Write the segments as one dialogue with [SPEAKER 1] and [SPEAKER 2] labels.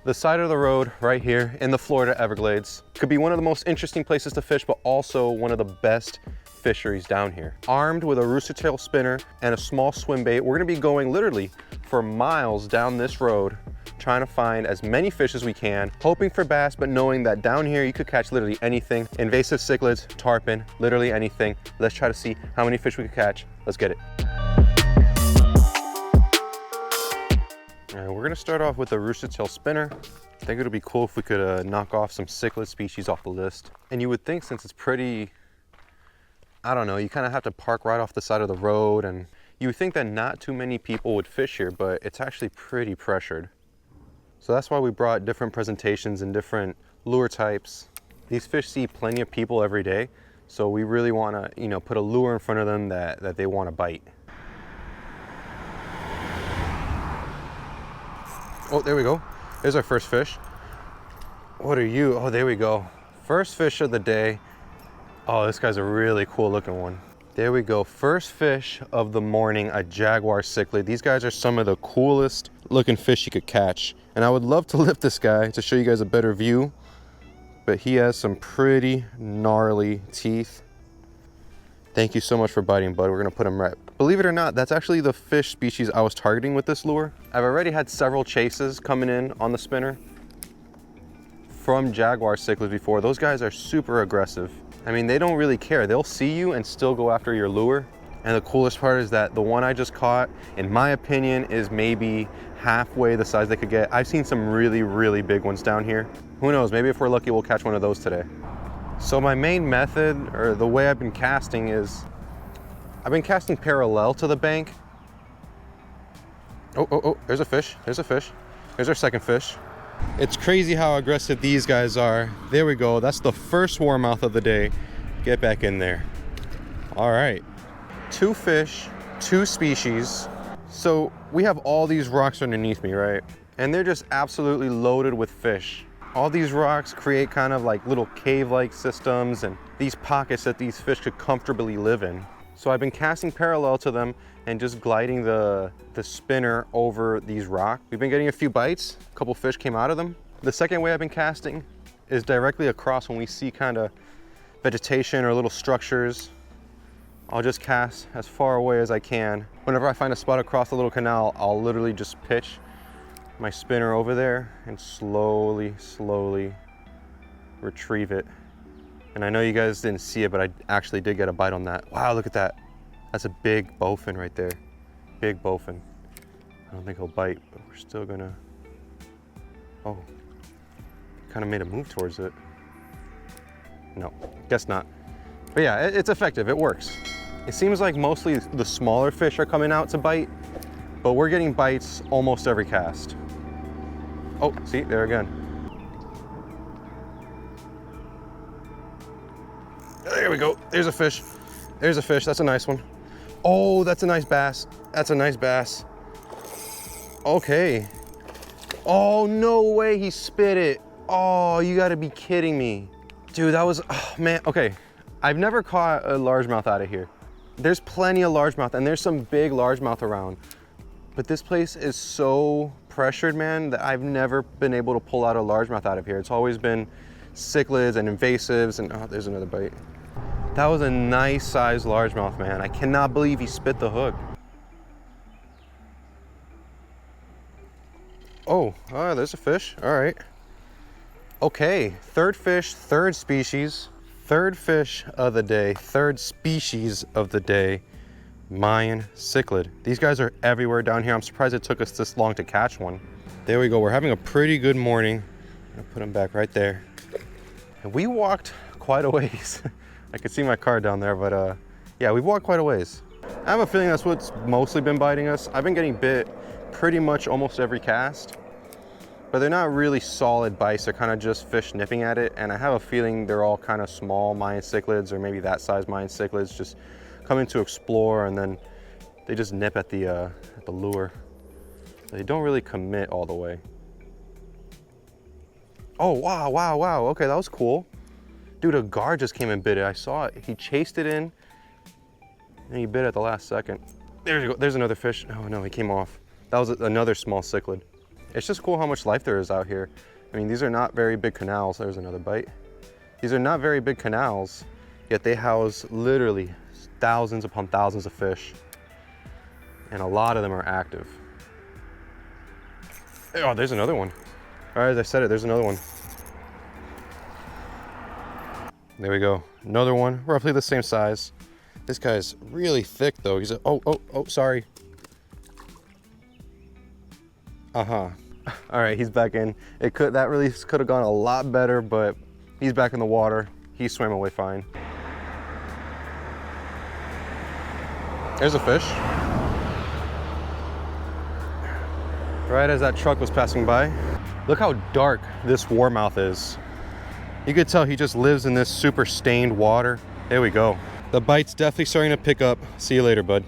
[SPEAKER 1] The side of the road right here in the Florida Everglades could be one of the most interesting places to fish, but also one of the best fisheries down here. Armed with a rooster tail spinner and a small swim bait, we're gonna be going literally for miles down this road, trying to find as many fish as we can, hoping for bass, but knowing that down here you could catch literally anything. Invasive cichlids, tarpon, literally anything. Let's try to see how many fish we could catch. Let's get it. All right, we're gonna start off with the rooster tail spinner. I think it'll be cool if we could knock off some cichlid species off the list. And you would think, since it's pretty, I don't know, you kind of have to park right off the side of the road, and you would think that not too many people would fish here, but it's actually pretty pressured. So that's why we brought different presentations and different lure types. These fish see plenty of people every day, so we really want to, put a lure in front of them that they want to bite. Oh, there we go. There's our first fish. What are you? Oh, there we go. First fish of the day. Oh, this guy's a really cool looking one. There we go. First fish of the morning, a jaguar cichlid. These guys are some of the coolest looking fish you could catch. And I would love to lift this guy to show you guys a better view, but he has some pretty gnarly teeth. Thank you so much for biting, bud. We're gonna put him right. Believe it or not, that's actually the fish species I was targeting with this lure. I've already had several chases coming in on the spinner from jaguar cichlids before. Those guys are super aggressive. I mean, they don't really care. They'll see you and still go after your lure. And the coolest part is that the one I just caught, in my opinion, is maybe halfway the size they could get. I've seen some really, really big ones down here. Who knows, maybe if we're lucky, we'll catch one of those today. So my main method, or the way I've been casting, is I've been casting parallel to the bank. Oh, there's a fish, there's a fish. There's our second fish. It's crazy how aggressive these guys are. There we go, that's the first warmouth of the day. Get back in there. All right, 2 fish, 2 species. So we have all these rocks underneath me, right? And they're just absolutely loaded with fish. All these rocks create kind of like little cave-like systems and these pockets that these fish could comfortably live in. So I've been casting parallel to them and just gliding the spinner over these rocks. We've been getting a few bites, a couple fish came out of them. The second way I've been casting is directly across when we see kind of vegetation or little structures. I'll just cast as far away as I can. Whenever I find a spot across the little canal, I'll literally just pitch my spinner over there and slowly retrieve it. And I know you guys didn't see it, but I actually did get a bite on that. Wow, look at that. That's a big bowfin right there. Big bowfin. I don't think he'll bite, but we're still gonna, oh, kind of made a move towards it. No, guess not. But yeah, it's effective, it works. It seems like mostly the smaller fish are coming out to bite, but we're getting bites almost every cast. Oh, see, there again. There we go, there's a fish. There's a fish, that's a nice one. Oh, that's a nice bass. That's a nice bass. Okay. Oh, no way, he spit it. Oh, you gotta be kidding me. Dude, that was, oh man, okay. I've never caught a largemouth out of here. There's plenty of largemouth and there's some big largemouth around. But this place is so pressured, man, that I've never been able to pull out a largemouth out of here. It's always been cichlids and invasives and, oh, there's another bite. That was a nice sized largemouth, man. I cannot believe he spit the hook. Oh, there's a fish, all right. Okay, third fish, third species, third fish of the day, third species of the day, Mayan cichlid. These guys are everywhere down here. I'm surprised it took us this long to catch one. There we go, we're having a pretty good morning. I'm gonna put him back right there. And we walked quite a ways. I could see my car down there, but yeah, we've walked quite a ways. I have a feeling that's what's mostly been biting us. I've been getting bit pretty much almost every cast, but they're not really solid bites. They're kind of just fish nipping at it. And I have a feeling they're all kind of small Mayan cichlids, or maybe that size Mayan cichlids, just coming to explore, and then they just nip at the lure. They don't really commit all the way. Oh, wow. Okay, that was cool. Dude, a gar just came and bit it. I saw it. He chased it in and he bit it at the last second. There you go. There's another fish. Oh no, he came off. That was another small cichlid. It's just cool how much life there is out here. I mean, these are not very big canals. There's another bite. These are not very big canals, yet they house literally thousands upon thousands of fish. And a lot of them are active. Oh, there's another one. All right, as I said it, there's another one. There we go. Another one, roughly the same size. This guy's really thick though. He's oh, sorry. Uh-huh. All right, he's back in. That release could have gone a lot better, but he's back in the water. He swam away fine. There's a fish. Right as that truck was passing by. Look how dark this warmouth is. You could tell he just lives in this super stained water. There we go. The bite's definitely starting to pick up. See you later, bud.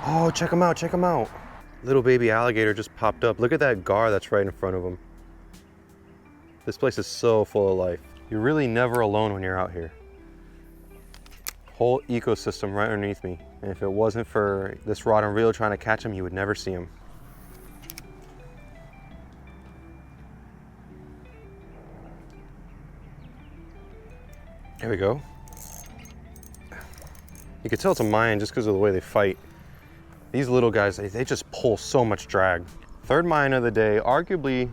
[SPEAKER 1] Oh, check him out, check him out. Little baby alligator just popped up. Look at that gar that's right in front of him. This place is so full of life. You're really never alone when you're out here. Whole ecosystem right underneath me. And if it wasn't for this rod and reel trying to catch him, you would never see him. There we go. You can tell it's a Mayan just because of the way they fight. These little guys, they just pull so much drag. Third Mayan of the day, arguably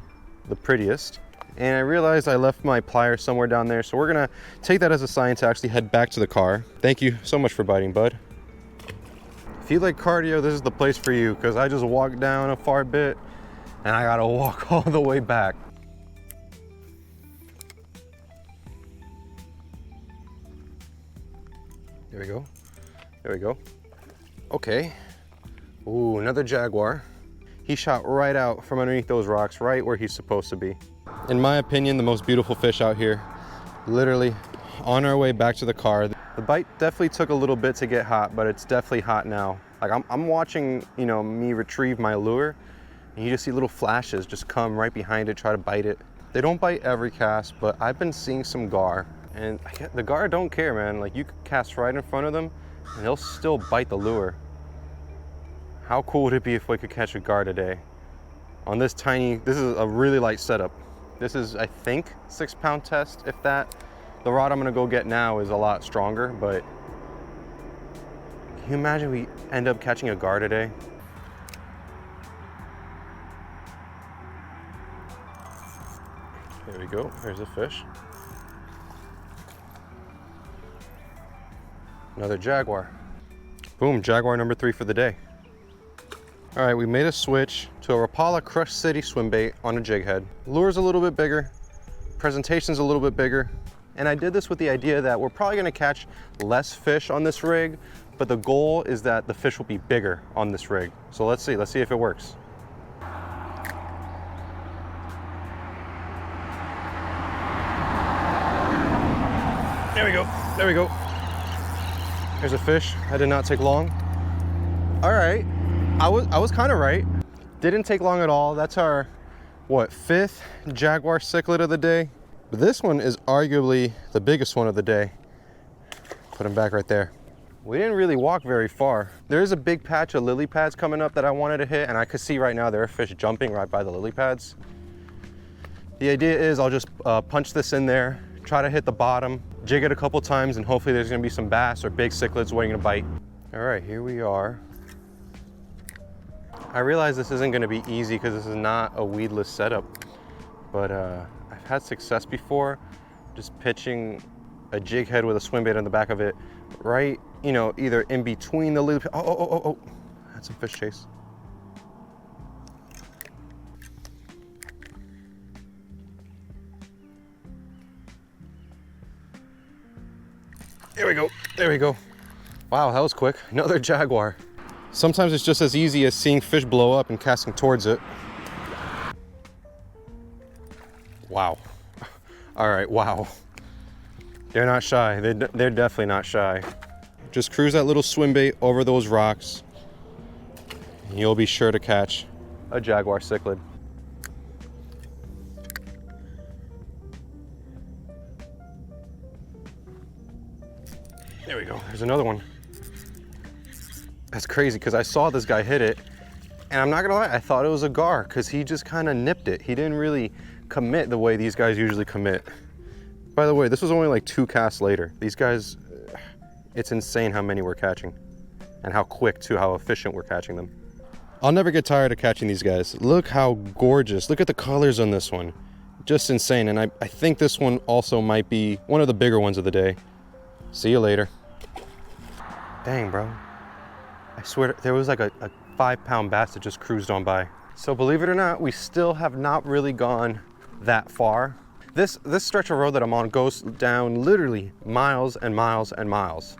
[SPEAKER 1] the prettiest. And I realized I left my pliers somewhere down there, so we're gonna take that as a sign to actually head back to the car. Thank you so much for biting, bud. If you like cardio, this is the place for you, because I just walked down a far bit and I gotta walk all the way back. There we go. There we go. Okay. Ooh, another jaguar. He shot right out from underneath those rocks, right where he's supposed to be. In my opinion, the most beautiful fish out here. Literally on our way back to the car. The bite definitely took a little bit to get hot, but it's definitely hot now. Like I'm watching, you know, me retrieve my lure, and you just see little flashes just come right behind it, try to bite it. They don't bite every cast, but I've been seeing some gar. And the gar don't care, man. Like, you could cast right in front of them and they'll still bite the lure. How cool would it be if we could catch a gar today? On this this is a really light setup. This is, I think, 6-pound test, if that. The rod I'm gonna go get now is a lot stronger, but can you imagine we end up catching a gar today? There we go, there's a fish. Another jaguar. Boom, jaguar number 3 for the day. All right, we made a switch to a Rapala Crush City swim bait on a jig head. Lure's a little bit bigger, presentation's a little bit bigger, and I did this with the idea that we're probably gonna catch less fish on this rig, but the goal is that the fish will be bigger on this rig. So let's see if it works. There we go, there we go. There's a fish. That did not take long. All right, I was kind of right. Didn't take long at all. That's our, what, 5th jaguar cichlid of the day. But this one is arguably the biggest one of the day. Put him back right there. We didn't really walk very far. There is a big patch of lily pads coming up that I wanted to hit, and I could see right now there are fish jumping right by the lily pads. The idea is I'll just punch this in there, try to hit the bottom, jig it a couple times, and hopefully there's gonna be some bass or big cichlids waiting to bite. All right, here we are. I realize this isn't gonna be easy because this is not a weedless setup, but I've had success before just pitching a jig head with a swim bait on the back of it, right, you know, either in between the lily pads. Oh, had some fish chase. There we go, there we go. Wow, that was quick. Another jaguar. Sometimes it's just as easy as seeing fish blow up and casting towards it. Wow. All right, wow. They're not shy. They're definitely not shy. Just cruise that little swim bait over those rocks, and you'll be sure to catch a jaguar cichlid. There we go, there's another one. That's crazy because I saw this guy hit it, and I'm not gonna lie, I thought it was a gar because he just kind of nipped it. He didn't really commit the way these guys usually commit. By the way, this was only like 2 casts later. These guys, it's insane how many we're catching and how quick too, how efficient we're catching them. I'll never get tired of catching these guys. Look how gorgeous. Look at the colors on this one. Just insane. And I think this one also might be one of the bigger ones of the day. See you later. Dang, bro. I swear there was like a 5-pound bass that just cruised on by. So believe it or not, we still have not really gone that far. This stretch of road that I'm on goes down literally miles and miles and miles.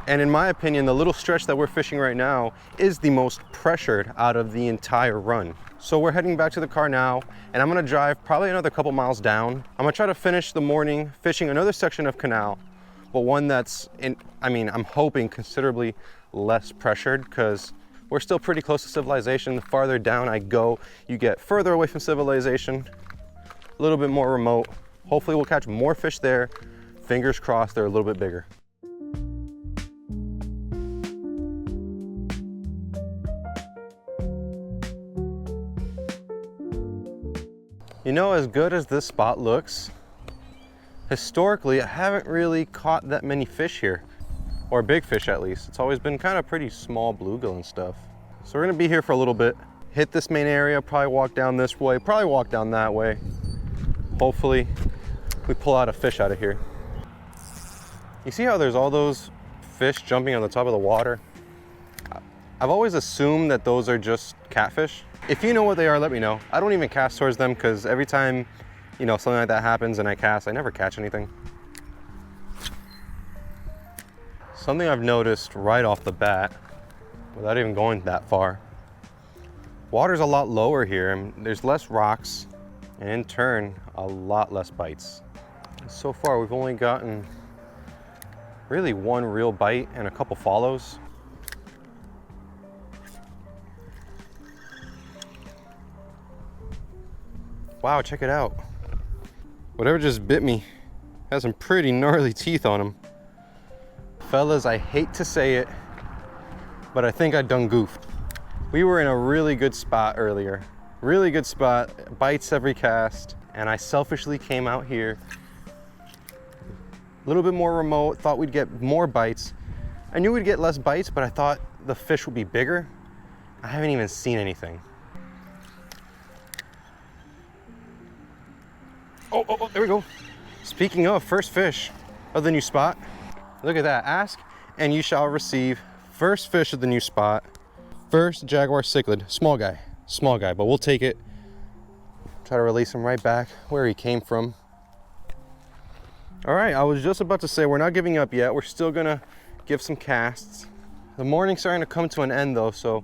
[SPEAKER 1] And in my opinion, the little stretch that we're fishing right now is the most pressured out of the entire run. So we're heading back to the car now, and I'm gonna drive probably another couple miles down. I'm gonna try to finish the morning fishing another section of Canal, but one that's I'm hoping considerably less pressured, because we're still pretty close to civilization. The farther down I go, you get further away from civilization, a little bit more remote. Hopefully we'll catch more fish there. Fingers crossed they're a little bit bigger. You know, as good as this spot looks, historically I haven't really caught that many fish here, or big fish at least. It's always been kind of pretty small bluegill and stuff. So we're gonna be here for a little bit, hit this main area, probably walk down this way, probably walk down that way. Hopefully we pull out a fish out of here. You see how there's all those fish jumping on the top of the water? I've always assumed that those are just catfish. If you know what they are, let me know. I don't even cast towards them because every time, you know, something like that happens and I cast, I never catch anything. Something I've noticed right off the bat, without even going that far, water's a lot lower here and there's less rocks, and in turn, a lot less bites. So far, we've only gotten really 1 real bite and a couple follows. Wow, check it out. Whatever just bit me has some pretty gnarly teeth on him. Fellas, I hate to say it, but I think I done goofed. We were in a really good spot earlier. Really good spot, bites every cast, and I selfishly came out here. A little bit more remote, thought we'd get more bites. I knew we'd get less bites, but I thought the fish would be bigger. I haven't even seen anything. Oh, there we go. Speaking of, first fish of the new spot. Look at that, ask and you shall receive. First fish of the new spot. First jaguar cichlid, small guy, but we'll take it. Try to release him right back where he came from. All right, I was just about to say we're not giving up yet. We're still gonna give some casts. The morning's starting to come to an end though, so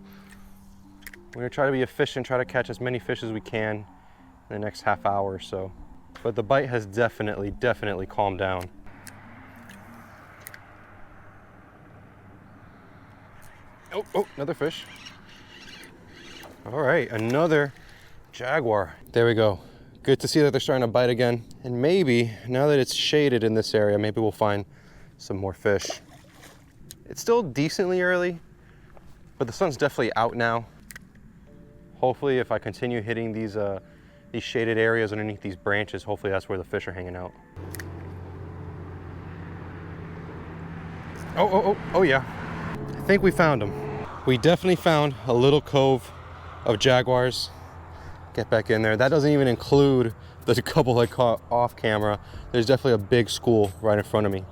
[SPEAKER 1] we're gonna try to be efficient, try to catch as many fish as we can in the next half hour or so. But the bite has definitely calmed down. Oh, another fish. All right, another jaguar. There we go. Good to see that they're starting to bite again. And maybe, now that it's shaded in this area, maybe we'll find some more fish. It's still decently early, but the sun's definitely out now. Hopefully, if I continue hitting these shaded areas underneath these branches, hopefully that's where the fish are hanging out. Oh yeah. I think we found them. We definitely found a little cove of jaguars. Get back in there. That doesn't even include the couple I caught off camera. There's definitely a big school right in front of me.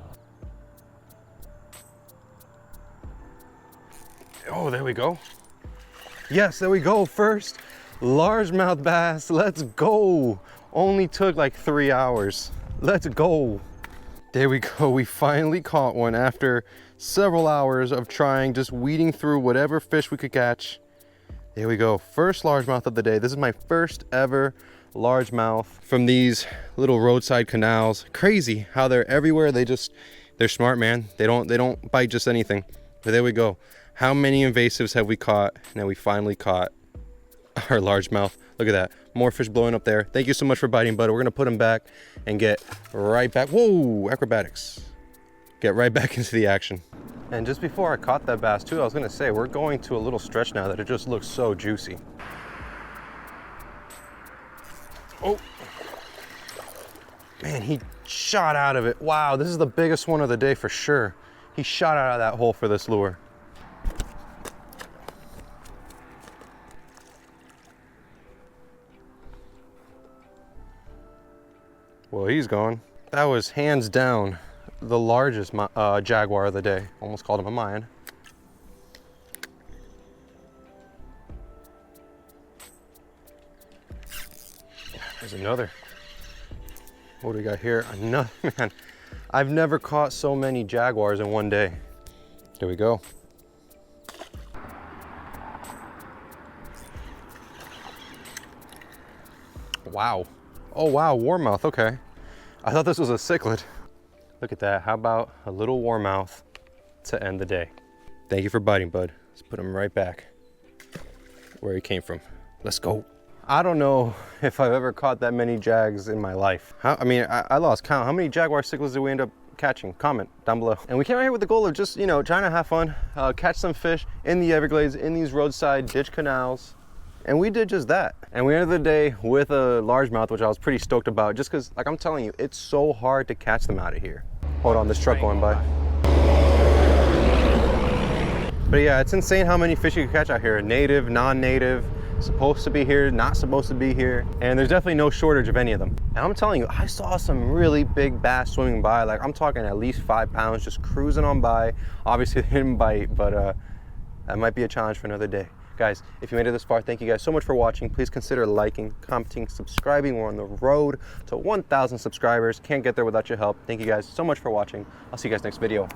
[SPEAKER 1] Oh, there we go. Yes, there we go. First largemouth bass. Let's go. Only took like 3 hours. Let's go. There we go. We finally caught one after several hours of trying, just weeding through whatever fish we could catch. There we go. First largemouth of the day. This is my first ever largemouth from these little roadside canals. Crazy how they're everywhere. They're smart, man. They don't bite just anything. But there we go. How many invasives have we caught? Now we finally caught our largemouth. Look at that. More fish blowing up there. Thank you so much for biting, bud. We're gonna put him back and get right back. Whoa, acrobatics. Get right back into the action. And just before I caught that bass too, I was gonna say, we're going to a little stretch now that it just looks so juicy. Oh, man, he shot out of it. Wow, this is the biggest one of the day for sure. He shot out of that hole for this lure. Well, he's gone. That was hands down the largest jaguar of the day. Almost called him a Mayan. There's another. What do we got here? Another, man. I've never caught so many jaguars in one day. Here we go. Wow. Oh wow, warmouth, okay. I thought this was a cichlid. Look at that, how about a little warmouth to end the day? Thank you for biting, bud. Let's put him right back where he came from. Let's go. I don't know if I've ever caught that many jags in my life. I lost count. How many jaguar cichlids did we end up catching? Comment down below. And we came out here with the goal of just, you know, trying to have fun, catch some fish in the Everglades, in these roadside ditch canals. And we did just that. And we ended the day with a largemouth, which I was pretty stoked about, just because, like I'm telling you, it's so hard to catch them out of here. Hold on, this truck going by. But yeah, it's insane how many fish you can catch out here. Native, non-native, supposed to be here, not supposed to be here. And there's definitely no shortage of any of them. And I'm telling you, I saw some really big bass swimming by. Like, I'm talking at least 5 pounds, just cruising on by. Obviously they didn't bite, but that might be a challenge for another day. Guys, if you made it this far, thank you guys so much for watching. Please consider liking, commenting, subscribing. We're on the road to 1,000 subscribers. Can't get there without your help. Thank you guys so much for watching. I'll see you guys next video.